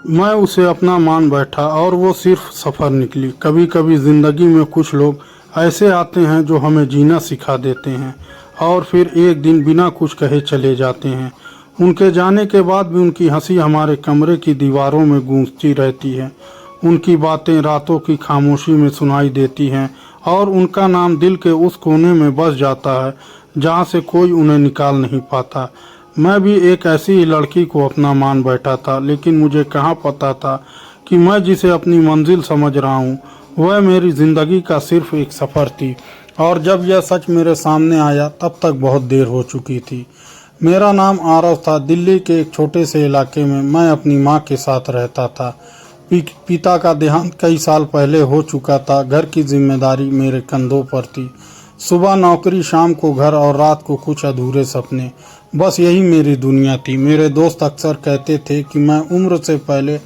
मैं उसे अपना मान बैठा और वो सिर्फ सफ़र निकली। कभी कभी ज़िंदगी में कुछ लोग ऐसे आते हैं जो हमें जीना सिखा देते हैं और फिर एक दिन बिना कुछ कहे चले जाते हैं। उनके जाने के बाद भी उनकी हंसी हमारे कमरे की दीवारों में गूंजती रहती है। उनकी बातें रातों की खामोशी में सुनाई देती हैं और उनका नाम दिल के उस कोने में बस जाता है जहाँ से कोई उन्हें निकाल नहीं पाता। मैं भी एक ऐसी ही लड़की को अपना मान बैठा था, लेकिन मुझे कहाँ पता था कि मैं जिसे अपनी मंजिल समझ रहा हूँ वह मेरी ज़िंदगी का सिर्फ एक सफ़र थी। और जब यह सच मेरे सामने आया तब तक बहुत देर हो चुकी थी। मेरा नाम आरव था। दिल्ली के एक छोटे से इलाके में मैं अपनी माँ के साथ रहता था। पिता का देहांत कई साल पहले हो चुका था। घर की जिम्मेदारी मेरे कंधों पर थी। सुबह नौकरी, शाम को घर और रात को कुछ अधूरे सपने। बस यही मेरी दुनिया थी। मेरे दोस्त अक्सर कहते थे कि मैं उम्र से पहले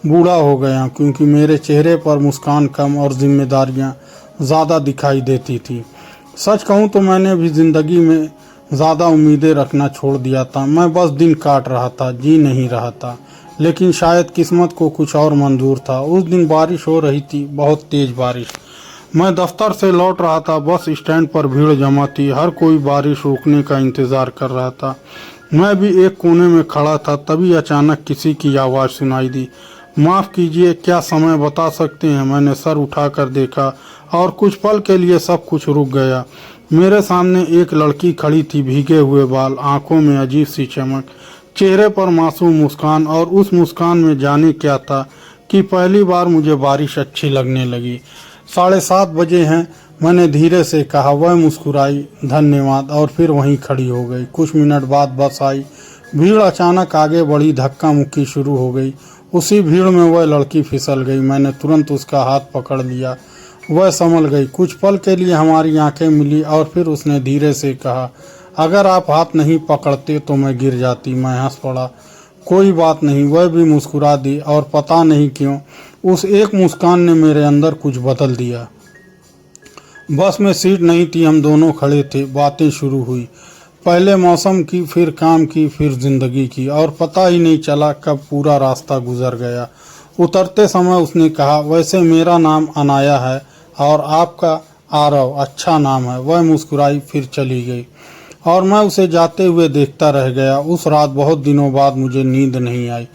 बूढ़ा हो गया क्योंकि मेरे चेहरे पर मुस्कान कम और जिम्मेदारियां ज़्यादा दिखाई देती थी। सच कहूँ तो मैंने भी ज़िंदगी में ज़्यादा उम्मीदें रखना छोड़ दिया था। मैं बस दिन काट रहा था, जी नहीं रहा था। लेकिन शायद किस्मत को कुछ और मंजूर था। उस दिन बारिश हो रही थी, बहुत तेज़ बारिश। मैं दफ्तर से लौट रहा था। बस स्टैंड पर भीड़ जमा थी। हर कोई बारिश रुकने का इंतज़ार कर रहा था। मैं भी एक कोने में खड़ा था। तभी अचानक किसी की आवाज़ सुनाई दी। माफ़ कीजिए, क्या समय बता सकते हैं? मैंने सर उठाकर देखा और कुछ पल के लिए सब कुछ रुक गया। मेरे सामने एक लड़की खड़ी थी, भीगे हुए बाल, आंखों में अजीब सी चमक, चेहरे पर मासूम मुस्कान। और उस मुस्कान में जाने क्या था कि पहली बार मुझे बारिश अच्छी लगने लगी। 7:30 बजे हैं, मैंने धीरे से कहा। वह मुस्कुराई, धन्यवाद, और फिर वहीं खड़ी हो गई। कुछ मिनट बाद बस आई। भीड़ अचानक आगे बढ़ी, धक्का मुक्की शुरू हो गई। उसी भीड़ में वह लड़की फिसल गई। मैंने तुरंत उसका हाथ पकड़ लिया। वह संभल गई। कुछ पल के लिए हमारी आंखें मिली और फिर उसने धीरे से कहा, अगर आप हाथ नहीं पकड़ते तो मैं गिर जाती। मैं हंस पड़ा। कोई बात नहीं। वह भी मुस्कुरा दी और पता नहीं क्यों उस एक मुस्कान ने मेरे अंदर कुछ बदल दिया। बस में सीट नहीं थी, हम दोनों खड़े थे। बातें शुरू हुई, पहले मौसम की, फिर काम की, फिर जिंदगी की, और पता ही नहीं चला कब पूरा रास्ता गुजर गया। उतरते समय उसने कहा, वैसे मेरा नाम अनाया है और आपका? आरव, अच्छा नाम है। वह मुस्कुराई, फिर चली गई और मैं उसे जाते हुए देखता रह गया। उस रात बहुत दिनों बाद मुझे नींद नहीं आई।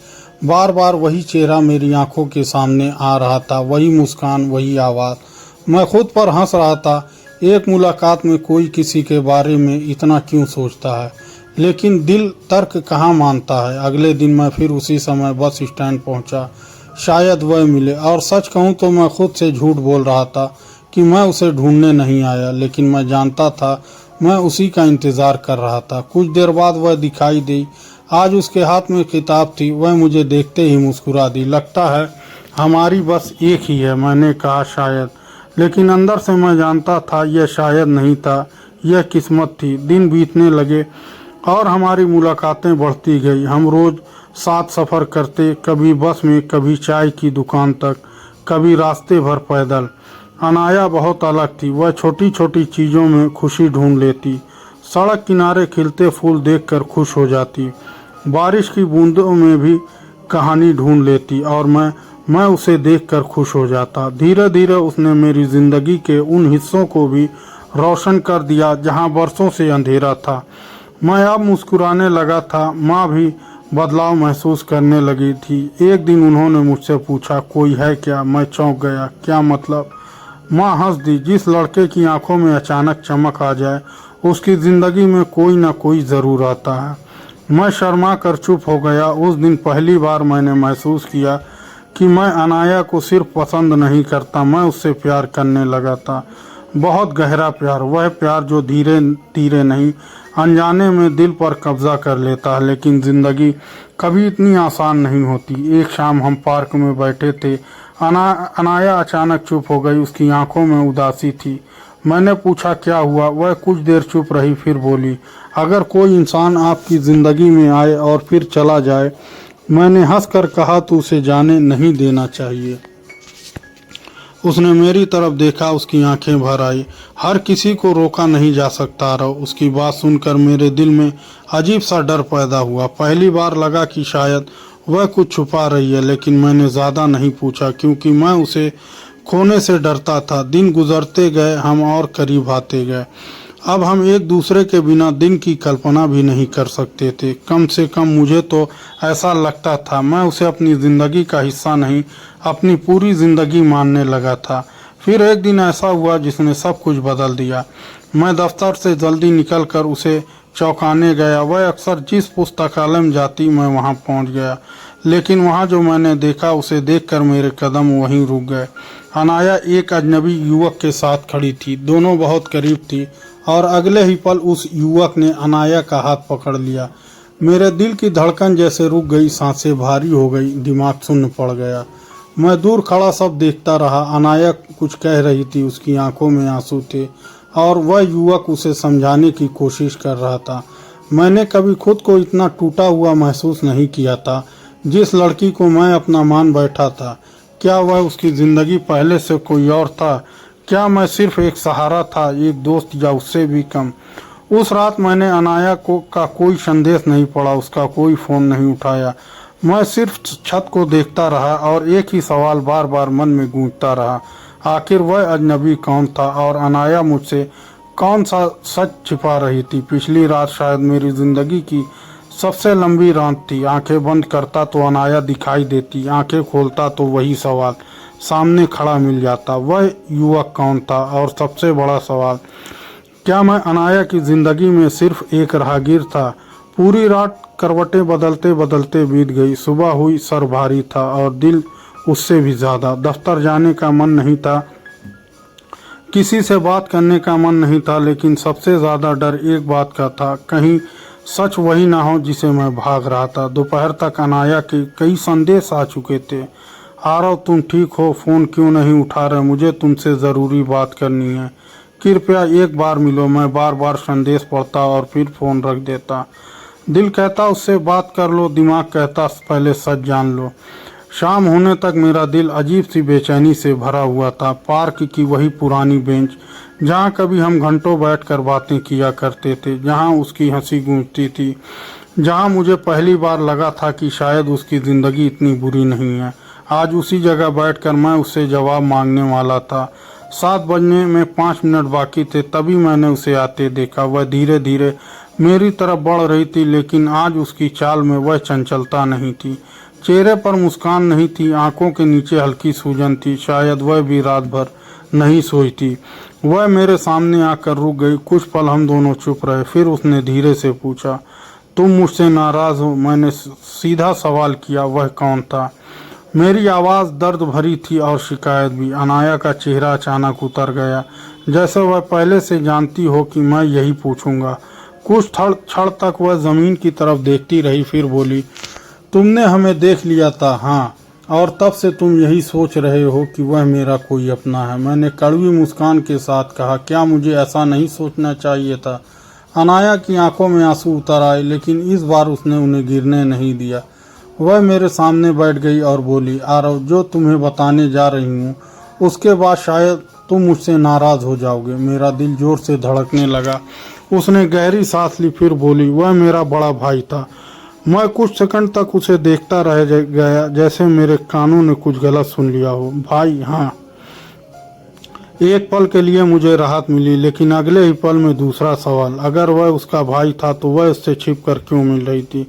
बार बार वही चेहरा मेरी आंखों के सामने आ रहा था, वही मुस्कान, वही आवाज़। मैं खुद पर हंस रहा था। एक मुलाकात में कोई किसी के बारे में इतना क्यों सोचता है, लेकिन दिल तर्क कहाँ मानता है। अगले दिन मैं फिर उसी समय बस स्टैंड पहुंचा। शायद वह मिले। और सच कहूँ तो मैं खुद से झूठ बोल रहा था कि मैं उसे ढूंढने नहीं आया, लेकिन मैं जानता था मैं उसी का इंतज़ार कर रहा था। कुछ देर बाद वह दिखाई दी। आज उसके हाथ में किताब थी। वह मुझे देखते ही मुस्कुरा दी। लगता है हमारी बस एक ही है, मैंने कहा। शायद, लेकिन अंदर से मैं जानता था यह शायद नहीं था, यह किस्मत थी। दिन बीतने लगे और हमारी मुलाकातें बढ़ती गई। हम रोज़ साथ सफ़र करते, कभी बस में, कभी चाय की दुकान तक, कभी रास्ते भर पैदल। अनाया बहुत अलग थी। वह छोटी छोटी चीज़ों में खुशी ढूंढ लेती। सड़क किनारे खिलते फूल देखकर खुश हो जाती। बारिश की बूंदों में भी कहानी ढूंढ लेती और मैं उसे देखकर खुश हो जाता। धीरे धीरे उसने मेरी ज़िंदगी के उन हिस्सों को भी रोशन कर दिया जहां बरसों से अंधेरा था। मैं अब मुस्कुराने लगा था। माँ भी बदलाव महसूस करने लगी थी। एक दिन उन्होंने मुझसे पूछा, कोई है क्या? मैं चौंक गया। क्या मतलब? माँ हंस दी। जिस लड़के की आंखों में अचानक चमक आ जाए उसकी ज़िंदगी में कोई ना कोई ज़रूर आता है। मैं शर्मा कर चुप हो गया। उस दिन पहली बार मैंने महसूस किया कि मैं अनाया को सिर्फ पसंद नहीं करता, मैं उससे प्यार करने लगा था। बहुत गहरा प्यार। वह प्यार जो धीरे धीरे नहीं, अनजाने में दिल पर कब्जा कर लेता है। लेकिन ज़िंदगी कभी इतनी आसान नहीं होती। एक शाम हम पार्क में बैठे थे। अनाया अचानक चुप हो गई। उसकी आंखों में उदासी थी। मैंने पूछा, क्या हुआ? वह कुछ देर चुप रही, फिर बोली, अगर कोई इंसान आपकी ज़िंदगी में आए और फिर चला जाए, मैंने हंसकर कहा, तो उसे जाने नहीं देना चाहिए। उसने मेरी तरफ देखा। उसकी आंखें भर आई। हर किसी को रोका नहीं जा सकता रहो। उसकी बात सुनकर मेरे दिल में अजीब सा डर पैदा हुआ। पहली बार लगा कि शायद वह कुछ छुपा रही है, लेकिन मैंने ज़्यादा नहीं पूछा क्योंकि मैं उसे खोने से डरता था। दिन गुजरते गए, हम और करीब आते गए। अब हम एक दूसरे के बिना दिन की कल्पना भी नहीं कर सकते थे। कम से कम मुझे तो ऐसा लगता था। मैं उसे अपनी ज़िंदगी का हिस्सा नहीं, अपनी पूरी ज़िंदगी मानने लगा था। फिर एक दिन ऐसा हुआ जिसने सब कुछ बदल दिया। मैं दफ्तर से जल्दी निकलकर उसे चौंकाने गया। वह अक्सर जिस पुस्तकालय में जाती, मैं वहां पहुंच गया। लेकिन वहां जो मैंने देखा, उसे देखकर मेरे कदम वहीं रुक गए। अनाया एक अजनबी युवक के साथ खड़ी थी। दोनों बहुत करीब थी और अगले ही पल उस युवक ने अनाया का हाथ पकड़ लिया। मेरे दिल की धड़कन जैसे रुक गई, सांसें भारी हो गई, दिमाग शून्य पड़ गया। मैं दूर खड़ा सब देखता रहा। अनाया कुछ कह रही थी, उसकी आंखों में आंसू थे और वह युवक उसे समझाने की कोशिश कर रहा था। मैंने कभी खुद को इतना टूटा हुआ महसूस नहीं किया था। जिस लड़की को मैं अपना मान बैठा था, क्या वह उसकी ज़िंदगी पहले से कोई और था? क्या मैं सिर्फ एक सहारा था, एक दोस्त, या उससे भी कम? उस रात मैंने अनाया का कोई संदेश नहीं पढ़ा, उसका कोई फ़ोन नहीं उठाया। मैं सिर्फ छत को देखता रहा और एक ही सवाल बार बार मन में गूंजता रहा। आखिर वह अजनबी कौन था और अनाया मुझसे कौन सा सच छिपा रही थी? पिछली रात शायद मेरी ज़िंदगी की सबसे लंबी रात थी। आंखें बंद करता तो अनाया दिखाई देती, आंखें खोलता तो वही सवाल सामने खड़ा मिल जाता। वह युवक कौन था? और सबसे बड़ा सवाल, क्या मैं अनाया की ज़िंदगी में सिर्फ एक राहगीर था? पूरी रात करवटें बदलते बदलते बीत गई। सुबह हुई, सर भारी था और दिल उससे भी ज़्यादा। दफ्तर जाने का मन नहीं था, किसी से बात करने का मन नहीं था, लेकिन सबसे ज़्यादा डर एक बात का था, कहीं सच वही ना हो जिसे मैं भाग रहा था। दोपहर तक अनाया के कई संदेश आ चुके थे। आरव, तुम ठीक हो? फ़ोन क्यों नहीं उठा रहे? मुझे तुमसे ज़रूरी बात करनी है, कृपया एक बार मिलो। मैं बार बार संदेश पढ़ता और फिर फ़ोन रख देता। दिल कहता उससे बात कर लो, दिमाग कहता पहले सच जान लो। शाम होने तक मेरा दिल अजीब सी बेचैनी से भरा हुआ था। पार्क की वही पुरानी बेंच जहाँ कभी हम घंटों बैठकर बातें किया करते थे, जहाँ उसकी हंसी गूंजती थी, जहाँ मुझे पहली बार लगा था कि शायद उसकी ज़िंदगी इतनी बुरी नहीं है। आज उसी जगह बैठकर मैं उससे जवाब मांगने वाला था। 7 बजने में 5 मिनट बाकी थे, तभी मैंने उसे आते देखा। वह धीरे धीरे मेरी तरफ बढ़ रही थी, लेकिन आज उसकी चाल में वह चंचलता नहीं थी, चेहरे पर मुस्कान नहीं थी, आंखों के नीचे हल्की सूजन थी। शायद वह भी रात भर नहीं सोई थी। वह मेरे सामने आकर रुक गई। कुछ पल हम दोनों चुप रहे। फिर उसने धीरे से पूछा, तुम मुझसे नाराज़ हो? मैंने सीधा सवाल किया। वह कौन था? मेरी आवाज़ दर्द भरी थी और शिकायत भी। अनाया का चेहरा अचानक उतर गया, जैसे वह पहले से जानती हो कि मैं यही पूछूंगा। कुछ क्षण तक वह ज़मीन की तरफ देखती रही, फिर बोली, तुमने हमें देख लिया था, हाँ, और तब से तुम यही सोच रहे हो कि वह मेरा कोई अपना है। मैंने कड़वी मुस्कान के साथ कहा, क्या मुझे ऐसा नहीं सोचना चाहिए था? अनाया की आंखों में आंसू उतर आए, लेकिन इस बार उसने उन्हें गिरने नहीं दिया। वह मेरे सामने बैठ गई और बोली, आरव, जो तुम्हें बताने जा रही हूँ उसके बाद शायद तुम मुझसे नाराज़ हो जाओगे। मेरा दिल जोर से धड़कने लगा। उसने गहरी सांस ली, फिर बोली, वह मेरा बड़ा भाई था। मैं कुछ सेकंड तक उसे देखता रह गया, जैसे मेरे कानों ने कुछ गलत सुन लिया हो। भाई? हाँ। एक पल के लिए मुझे राहत मिली, लेकिन अगले ही पल में दूसरा सवाल, अगर वह उसका भाई था तो वह उससे छिपकर क्यों मिल रही थी?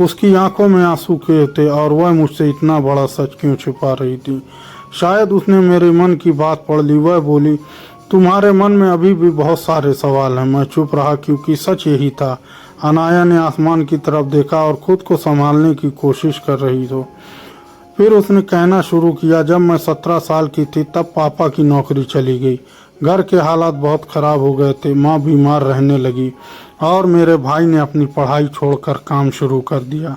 उसकी आंखों में आंसू क्यों थे और वह मुझसे इतना बड़ा सच क्यों छुपा रही थी? शायद उसने मेरे मन की बात पढ़ ली। वह बोली, तुम्हारे मन में अभी भी बहुत सारे सवाल हैं। मैं चुप रहा क्योंकि सच यही था। अनाया ने आसमान की तरफ देखा और खुद को संभालने की कोशिश कर रही थी। फिर उसने कहना शुरू किया, जब मैं 17 साल की थी तब पापा की नौकरी चली गई। घर के हालात बहुत ख़राब हो गए थे। माँ बीमार रहने लगी और मेरे भाई ने अपनी पढ़ाई छोड़कर काम शुरू कर दिया।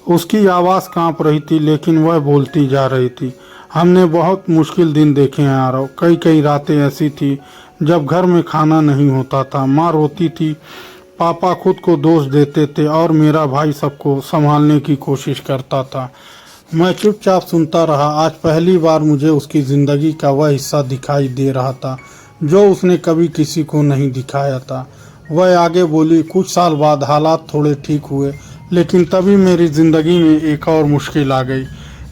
उसकी आवाज़ कांप रही थी, लेकिन वह बोलती जा रही थी। हमने बहुत मुश्किल दिन देखे हैं आरव। कई रातें ऐसी थी जब घर में खाना नहीं होता था। माँ रोती थी, पापा खुद को दोष देते थे और मेरा भाई सबको संभालने की कोशिश करता था। मैं चुपचाप सुनता रहा। आज पहली बार मुझे उसकी ज़िंदगी का वह हिस्सा दिखाई दे रहा था जो उसने कभी किसी को नहीं दिखाया था। वह आगे बोली, कुछ साल बाद हालात थोड़े ठीक हुए, लेकिन तभी मेरी ज़िंदगी में एक और मुश्किल आ गई।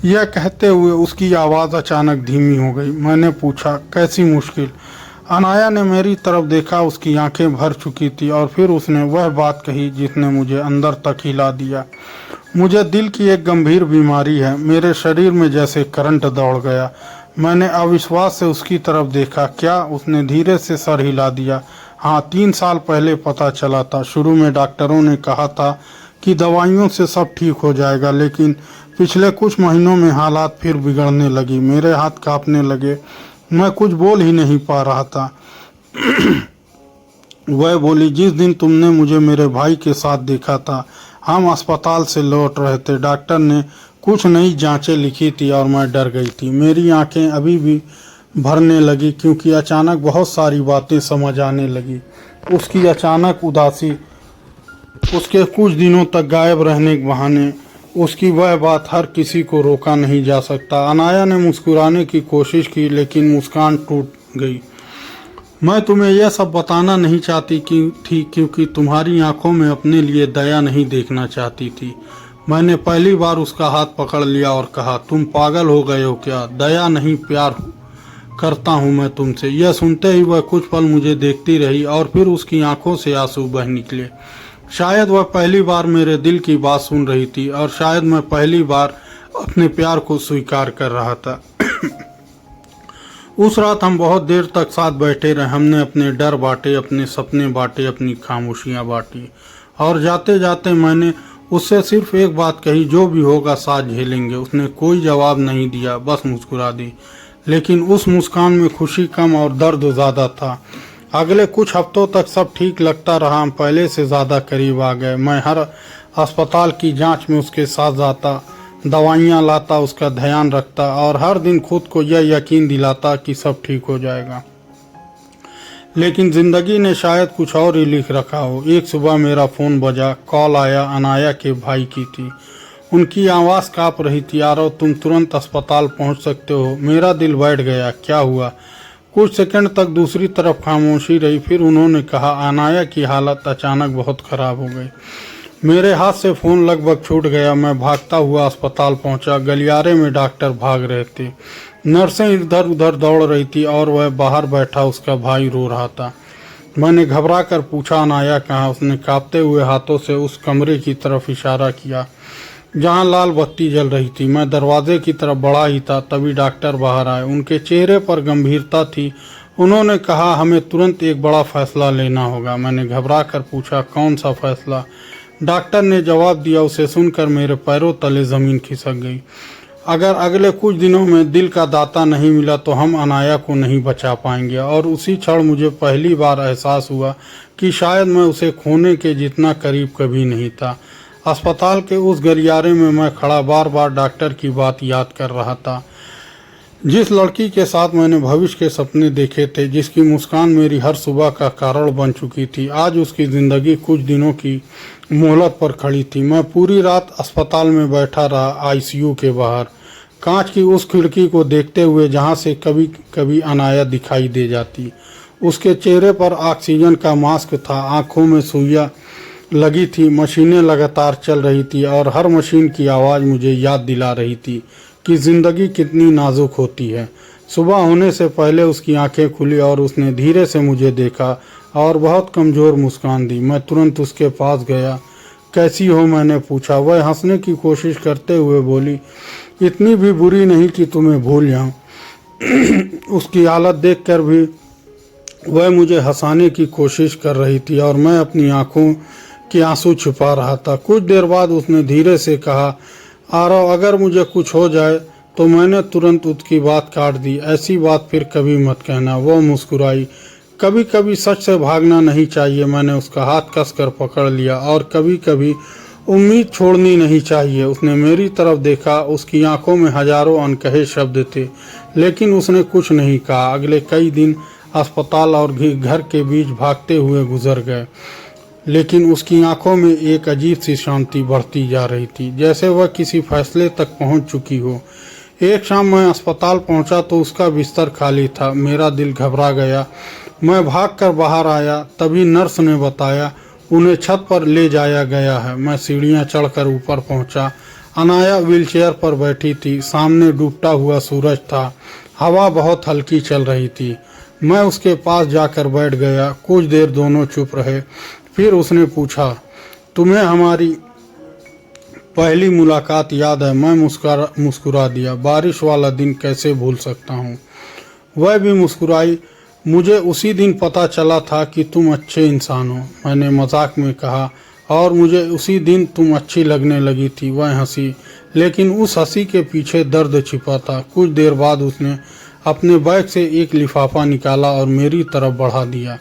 यह कहते हुए उसकी आवाज़ अचानक धीमी हो गई। मैंने पूछा, कैसी मुश्किल? अनाया ने मेरी तरफ देखा, उसकी आंखें भर चुकी थी और फिर उसने वह बात कही जिसने मुझे अंदर तक हिला दिया। मुझे दिल की एक गंभीर बीमारी है। मेरे शरीर में जैसे करंट दौड़ गया। मैंने अविश्वास से उसकी तरफ देखा। क्या? उसने धीरे से सर हिला दिया। हाँ, 3 साल पहले पता चला था। शुरू में डॉक्टरों ने कहा था कि दवाइयों से सब ठीक हो जाएगा, लेकिन पिछले कुछ महीनों में हालात फिर बिगड़ने लगी। मेरे हाथ कांपने लगे। मैं कुछ बोल ही नहीं पा रहा था। वह बोली, जिस दिन तुमने मुझे मेरे भाई के साथ देखा था, हम अस्पताल से लौट रहे थे। डॉक्टर ने कुछ नई जांचें लिखी थी और मैं डर गई थी। मेरी आंखें अभी भी भरने लगी क्योंकि अचानक बहुत सारी बातें समझ आने लगी। उसकी अचानक उदासी, उसके कुछ दिनों तक गायब रहने के बहाने, उसकी वह बात, हर किसी को रोका नहीं जा सकता। अनाया ने मुस्कुराने की कोशिश की लेकिन मुस्कान टूट गई। मैं तुम्हें यह सब बताना नहीं चाहती थी क्योंकि तुम्हारी आंखों में अपने लिए दया नहीं देखना चाहती थी। मैंने पहली बार उसका हाथ पकड़ लिया और कहा, तुम पागल हो गए हो क्या? दया नहीं, प्यार करता हूँ मैं तुमसे। यह सुनते ही वह कुछ पल मुझे देखती रही और फिर उसकी आंखों से आंसू बह निकले। शायद वह पहली बार मेरे दिल की बात सुन रही थी और शायद मैं पहली बार अपने प्यार को स्वीकार कर रहा था। उस रात हम बहुत देर तक साथ बैठे रहे। हमने अपने डर बांटे, अपने सपने बांटे, अपनी खामोशियां बांटी और जाते जाते मैंने उससे सिर्फ एक बात कही, जो भी होगा साथ झेलेंगे। उसने कोई जवाब नहीं दिया, बस मुस्कुरा दी, लेकिन उस मुस्कान में खुशी कम और दर्द ज़्यादा था। अगले कुछ हफ्तों तक सब ठीक लगता रहा। हम पहले से ज़्यादा करीब आ गए। मैं हर अस्पताल की जांच में उसके साथ जाता, दवाइयाँ लाता, उसका ध्यान रखता और हर दिन खुद को यह यकीन दिलाता कि सब ठीक हो जाएगा। लेकिन ज़िंदगी ने शायद कुछ और ही लिख रखा हो। एक सुबह मेरा फ़ोन बजा। कॉल आया, अनाया के भाई की थी। उनकी आवाज़ काँप रही थी, आरव तुम तुरंत अस्पताल पहुंच सकते हो। मेरा दिल बैठ गया। क्या हुआ? कुछ सेकंड तक दूसरी तरफ खामोशी रही। फिर उन्होंने कहा, अनाया की हालत अचानक बहुत ख़राब हो गई। मेरे हाथ से फ़ोन लगभग छूट गया। मैं भागता हुआ अस्पताल पहुंचा। गलियारे में डॉक्टर भाग रहे थे, नर्सें इधर उधर दौड़ रही थी और वह बाहर बैठा उसका भाई रो रहा था। मैंने घबरा कर पूछा, अनाया कहाँ? उसने कांपते हुए हाथों से उस कमरे की तरफ इशारा किया जहाँ लाल बत्ती जल रही थी। मैं दरवाजे की तरफ बढ़ा ही था, तभी डॉक्टर बाहर आए। उनके चेहरे पर गंभीरता थी। उन्होंने कहा, हमें तुरंत एक बड़ा फैसला लेना होगा। मैंने घबरा कर पूछा, कौन सा फैसला? डॉक्टर ने जवाब दिया। उसे सुनकर मेरे पैरों तले ज़मीन खिसक गई। अगर अगले कुछ दिनों में दिल का दाता नहीं मिला तो हम अनाया को नहीं बचा पाएंगे। और उसी क्षण मुझे पहली बार एहसास हुआ कि शायद मैं उसे खोने के जितना करीब कभी नहीं था। अस्पताल के उस गलियारे में मैं खड़ा बार बार डॉक्टर की बात याद कर रहा था, जिस लड़की के साथ मैंने भविष्य के सपने देखे थे, जिसकी मुस्कान मेरी हर सुबह का कारण बन चुकी थी। आज उसकी ज़िंदगी कुछ दिनों की मोहलत पर खड़ी थी। मैं पूरी रात अस्पताल में बैठा रहा, आईसीयू के बाहर कांच की उस खिड़की को देखते हुए जहां से कभी कभी अनाया दिखाई दे जाती। उसके चेहरे पर ऑक्सीजन का मास्क था, आंखों में सुइयां लगी थी, मशीनें लगातार चल रही थी और हर मशीन की आवाज़ मुझे याद दिला रही थी कि ज़िंदगी कितनी नाजुक होती है। सुबह होने से पहले उसकी आंखें खुली और उसने धीरे से मुझे देखा और बहुत कमज़ोर मुस्कान दी। मैं तुरंत उसके पास गया। कैसी हो? मैंने पूछा। वह हंसने की कोशिश करते हुए बोली, इतनी भी बुरी नहीं कि तुम्हें भूल जाऊं। उसकी हालत देखकर भी वह मुझे हंसाने की कोशिश कर रही थी और मैं अपनी आंखों के आंसू छुपा रहा था। कुछ देर बाद उसने धीरे से कहा, आरव अगर मुझे कुछ हो जाए तो। मैंने तुरंत उसकी बात काट दी। ऐसी बात फिर कभी मत कहना। वह मुस्कुराई। कभी कभी सच से भागना नहीं चाहिए। मैंने उसका हाथ कसकर पकड़ लिया। और कभी कभी उम्मीद छोड़नी नहीं चाहिए। उसने मेरी तरफ देखा। उसकी आंखों में हजारों अनकहे शब्द थे, लेकिन उसने कुछ नहीं कहा। अगले कई दिन अस्पताल और घर के बीच भागते हुए गुजर गए, लेकिन उसकी आंखों में एक अजीब सी शांति बढ़ती जा रही थी, जैसे वह किसी फैसले तक पहुंच चुकी हो। एक शाम मैं अस्पताल पहुंचा तो उसका बिस्तर खाली था। मेरा दिल घबरा गया। मैं भागकर बाहर आया, तभी नर्स ने बताया उन्हें छत पर ले जाया गया है। मैं सीढ़ियां चढ़कर ऊपर पहुंचा। अनाया व्हीलचेयर पर बैठी थी। सामने डूबता हुआ सूरज था। हवा बहुत हल्की चल रही थी। मैं उसके पास जाकर बैठ गया। कुछ देर दोनों चुप रहे। फिर उसने पूछा, तुम्हें हमारी पहली मुलाकात याद है? मैं मुस्कुरा दिया। बारिश वाला दिन कैसे भूल सकता हूँ। वह भी मुस्कुराई। मुझे उसी दिन पता चला था कि तुम अच्छे इंसान हो, मैंने मजाक में कहा, और मुझे उसी दिन तुम अच्छी लगने लगी थी। वह हंसी, लेकिन उस हंसी के पीछे दर्द छिपा था। कुछ देर बाद उसने अपने बैग से एक लिफाफा निकाला और मेरी तरफ बढ़ा दिया।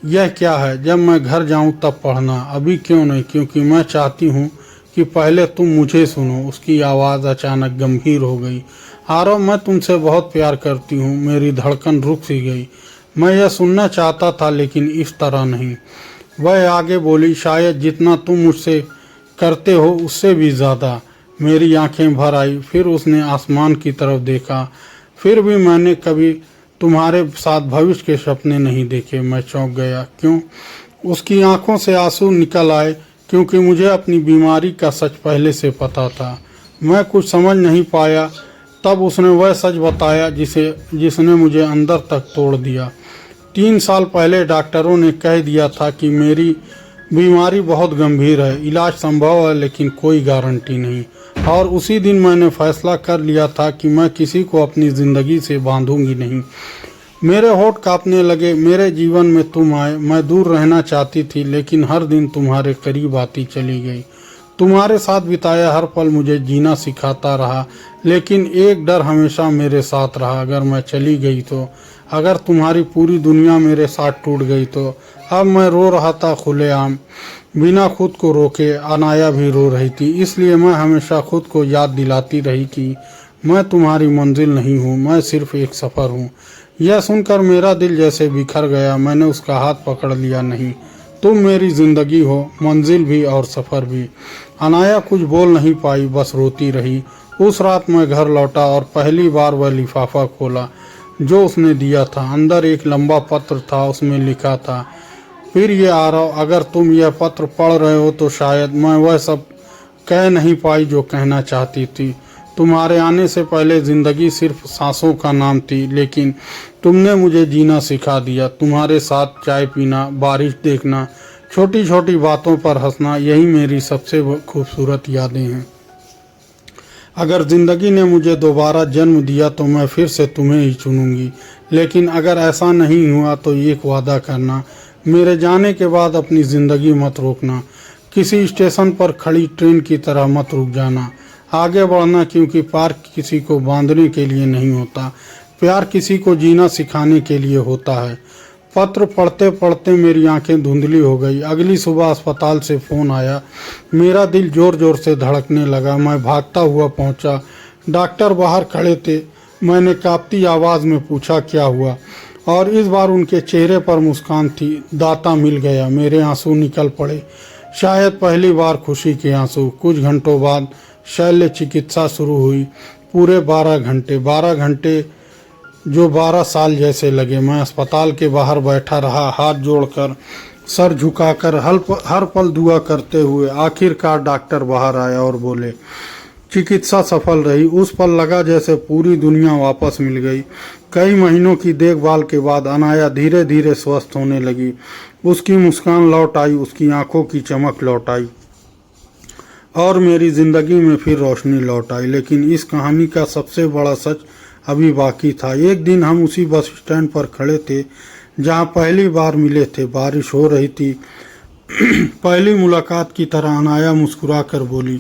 यह क्या है? जब मैं घर जाऊं तब पढ़ना। अभी क्यों नहीं? क्योंकि मैं चाहती हूँ कि पहले तुम मुझे सुनो। उसकी आवाज़ अचानक गंभीर हो गई। आरव, मैं तुमसे बहुत प्यार करती हूँ। मेरी धड़कन रुक सी गई। मैं यह सुनना चाहता था, लेकिन इस तरह नहीं। वह आगे बोली, शायद जितना तुम मुझसे करते हो उससे भी ज़्यादा। मेरी आंखें भर आई। फिर उसने आसमान की तरफ देखा। फिर भी मैंने कभी तुम्हारे साथ भविष्य के सपने नहीं देखे। मैं चौंक गया। क्यों? उसकी आंखों से आंसू निकल आए। क्योंकि मुझे अपनी बीमारी का सच पहले से पता था। मैं कुछ समझ नहीं पाया। तब उसने वह सच बताया जिसने मुझे अंदर तक तोड़ दिया। 3 साल पहले डॉक्टरों ने कह दिया था कि मेरी बीमारी बहुत गंभीर है, इलाज संभव है लेकिन कोई गारंटी नहीं। और उसी दिन मैंने फैसला कर लिया था कि मैं किसी को अपनी ज़िंदगी से बांधूंगी नहीं। मेरे होठ कांपने लगे। मेरे जीवन में तुम आए। मैं दूर रहना चाहती थी, लेकिन हर दिन तुम्हारे करीब आती चली गई। तुम्हारे साथ बिताया हर पल मुझे जीना सिखाता रहा, लेकिन एक डर हमेशा मेरे साथ रहा, अगर मैं चली गई तो, अगर तुम्हारी पूरी दुनिया मेरे साथ टूट गई तो। अब मैं रो रहा था खुलेआम, बिना खुद को रोके। अनाया भी रो रही थी। इसलिए मैं हमेशा खुद को याद दिलाती रही कि मैं तुम्हारी मंजिल नहीं हूँ, मैं सिर्फ एक सफ़र हूँ। यह सुनकर मेरा दिल जैसे बिखर गया। मैंने उसका हाथ पकड़ लिया। नहीं, तुम मेरी ज़िंदगी हो, मंजिल भी और सफ़र भी। अनाया कुछ बोल नहीं पाई, बस रोती रही। उस रात मैं घर लौटा और पहली बार वह लिफाफा खोला जो उसने दिया था। अंदर एक लंबा पत्र था। उसमें लिखा था, फिर ये आरव, अगर तुम यह पत्र पढ़ रहे हो तो शायद मैं वह सब कह नहीं पाई जो कहना चाहती थी। तुम्हारे आने से पहले ज़िंदगी सिर्फ सांसों का नाम थी, लेकिन तुमने मुझे जीना सिखा दिया। तुम्हारे साथ चाय पीना, बारिश देखना, छोटी छोटी बातों पर हंसना, यही मेरी सबसे खूबसूरत यादें हैं। अगर ज़िंदगी ने मुझे दोबारा जन्म दिया तो मैं फिर से तुम्हें ही चुनूंगी। लेकिन अगर ऐसा नहीं हुआ तो एक वादा करना, मेरे जाने के बाद अपनी ज़िंदगी मत रोकना। किसी स्टेशन पर खड़ी ट्रेन की तरह मत रुक जाना। आगे बढ़ना, क्योंकि प्यार किसी को बांधने के लिए नहीं होता, प्यार किसी को जीना सिखाने के लिए होता है। पत्र पढ़ते पढ़ते मेरी आंखें धुंधली हो गई। अगली सुबह अस्पताल से फ़ोन आया। मेरा दिल ज़ोर ज़ोर से धड़कने लगा। मैं भागता हुआ पहुंचा। डॉक्टर बाहर खड़े थे। मैंने कांपती आवाज़ में पूछा, क्या हुआ? और इस बार उनके चेहरे पर मुस्कान थी। दाता मिल गया। मेरे आंसू निकल पड़े, शायद पहली बार खुशी के आंसू। कुछ घंटों बाद शल्य चिकित्सा शुरू हुई। पूरे 12 घंटे जो 12 साल जैसे लगे। मैं अस्पताल के बाहर बैठा रहा, हाथ जोड़कर, सर झुकाकर, हर पल दुआ करते हुए। आखिरकार डॉक्टर बाहर आया और बोले, चिकित्सा सफल रही। उस पल लगा जैसे पूरी दुनिया वापस मिल गई। कई महीनों की देखभाल के बाद अनाया धीरे धीरे स्वस्थ होने लगी। उसकी मुस्कान लौट आई, उसकी आंखों की चमक लौट आई और मेरी ज़िंदगी में फिर रोशनी लौट आई। लेकिन इस कहानी का सबसे बड़ा सच अभी बाकी था। एक दिन हम उसी बस स्टैंड पर खड़े थे जहां पहली बार मिले थे। बारिश हो रही थी। पहली मुलाकात की तरह अनाया मुस्कुरा कर बोली,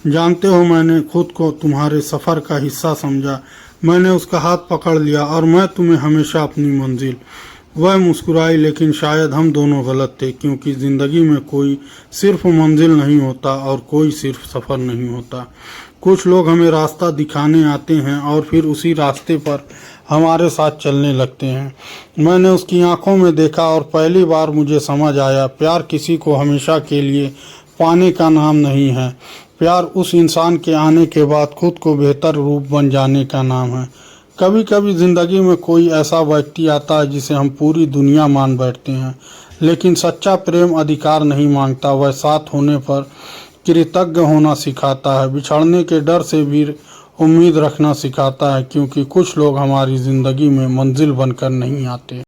जानते हो, मैंने खुद को तुम्हारे सफ़र का हिस्सा समझा। मैंने उसका हाथ पकड़ लिया और मैं तुम्हें हमेशा अपनी मंजिल। वह मुस्कुराई, लेकिन शायद हम दोनों गलत थे, क्योंकि ज़िंदगी में कोई सिर्फ मंजिल नहीं होता और कोई सिर्फ सफ़र नहीं होता। कुछ लोग हमें रास्ता दिखाने आते हैं और फिर उसी रास्ते पर हमारे साथ चलने लगते हैं। मैंने उसकी आंखों में देखा और पहली बार मुझे समझ आया, प्यार किसी को हमेशा के लिए पाने का नाम नहीं है। प्यार उस इंसान के आने के बाद खुद को बेहतर रूप बन जाने का नाम है। कभी कभी ज़िंदगी में कोई ऐसा व्यक्ति आता है जिसे हम पूरी दुनिया मान बैठते हैं, लेकिन सच्चा प्रेम अधिकार नहीं मांगता, वह साथ होने पर कृतज्ञ होना सिखाता है। बिछड़ने के डर से भी उम्मीद रखना सिखाता है, क्योंकि कुछ लोग हमारी ज़िंदगी में मंजिल बनकर नहीं आते।